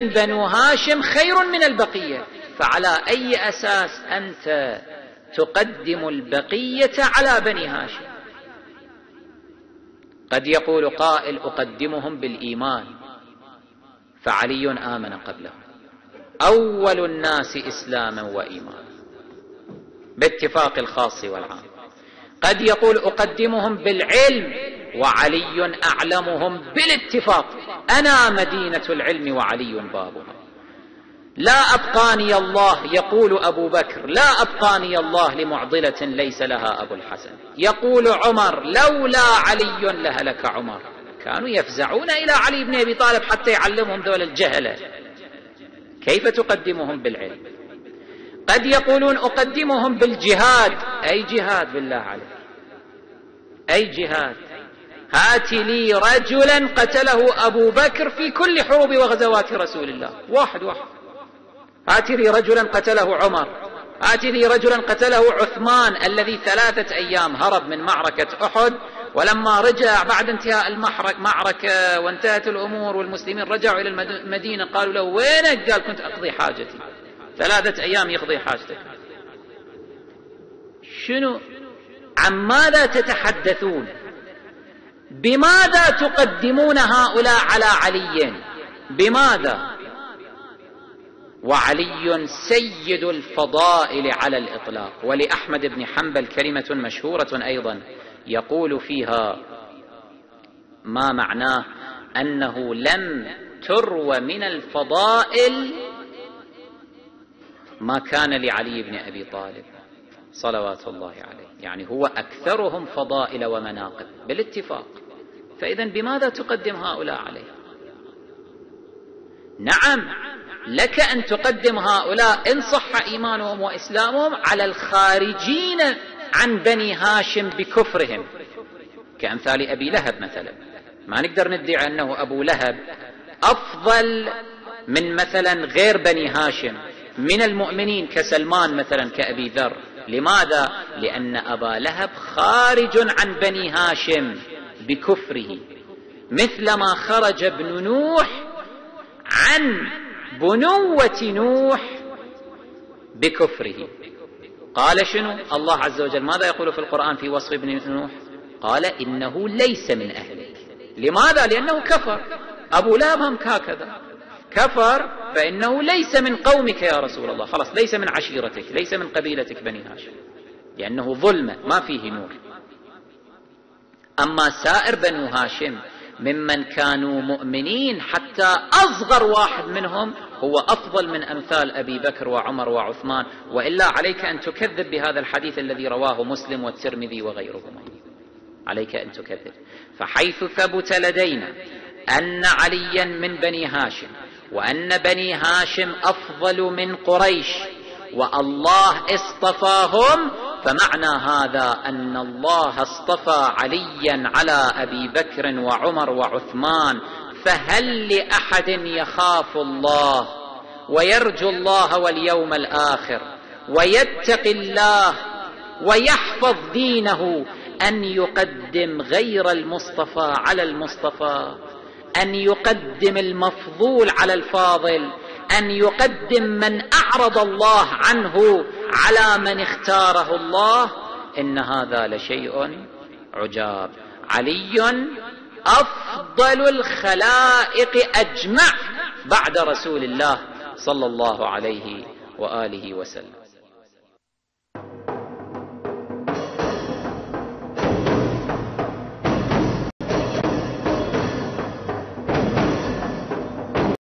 بنو هاشم خير من البقية، فعلى أي أساس أنت تقدم البقية على بني هاشم؟ قد يقول قائل أقدمهم بالإيمان، فعلي آمن قبلهم، أول الناس إسلاما وإيمانا باتفاق الخاص والعام. قد يقول أقدمهم بالعلم، وعلي أعلمهم بالاتفاق، أنا مدينة العلم وعلي بابها. لا أبقاني الله، يقول أبو بكر، لا أبقاني الله لمعضلة ليس لها أبو الحسن. يقول عمر لولا علي لهلك عمر. كانوا يفزعون إلى علي بن أبي طالب حتى يعلمهم ذول الجهلة. كيف تقدمهم بالعلم؟ قد يقولون أقدمهم بالجهاد. أي جهاد بالله عليك؟ أي جهاد؟ هات لي رجلا قتله أبو بكر في كل حروب وغزوات رسول الله، واحد. هات لي رجلا قتله عمر، هات لي رجلا قتله عثمان الذي 3 أيام هرب من معركة أحد، ولما رجع بعد انتهاء المعركة وانتهت الأمور والمسلمين رجعوا إلى المدينة قالوا له وينك؟ قال كنت أقضي حاجتي. 3 أيام يقضي حاجتك. شنو؟ عن ماذا تتحدثون؟ بماذا تقدمون هؤلاء على علي؟ بماذا؟ وعلي سيد الفضائل على الإطلاق. ولأحمد بن حنبل كلمة مشهورة أيضا يقول فيها ما معناه أنه لم تروى من الفضائل ما كان لعلي بن أبي طالب صلوات الله عليه، يعني هو أكثرهم فضائل ومناقب بالاتفاق. فإذا بماذا تقدم هؤلاء عليه؟ نعم، لك أن تقدم هؤلاء إن صح إيمانهم وإسلامهم على الخارجين عن بني هاشم بكفرهم، كأمثال أبي لهب مثلا. ما نقدر ندعي أنه أبو لهب أفضل من مثلا غير بني هاشم من المؤمنين كسلمان مثلا، كأبي ذر. لماذا؟ لأن أبا لهب خارج عن بني هاشم بكفره، مثلما خرج ابن نوح عن بنوة نوح بكفره. قال شنو الله عز وجل؟ ماذا يقول في القرآن في وصف ابن نوح؟ قال إنه ليس من أهلك. لماذا؟ لأنه كفر. أبو لهب هم هكذا كفر، فإنه ليس من قومك يا رسول الله، خلاص ليس من عشيرتك، ليس من قبيلتك بني هاشم، لأنه ظلمة ما فيه نور. أما سائر بنو هاشم ممن كانوا مؤمنين حتى أصغر واحد منهم هو أفضل من أمثال أبي بكر وعمر وعثمان. وإلا عليك أن تكذب بهذا الحديث الذي رواه مسلم والترمذي وغيرهما، عليك أن تكذب. فحيث ثبت لدينا أن عليا من بني هاشم، وأن بني هاشم أفضل من قريش، والله اصطفاهم، فمعنى هذا أن الله اصطفى عليا على أبي بكر وعمر وعثمان. فهل لأحد يخاف الله ويرجو الله واليوم الآخر ويتقي الله ويحفظ دينه أن يقدم غير المصطفى على المصطفى، أن يقدم المفضول على الفاضل، أن يقدم من أعرض الله عنه على من اختاره الله؟ إن هذا لشيء عجاب. علي أفضل الخلائق أجمع بعد رسول الله صلى الله عليه وآله وسلم.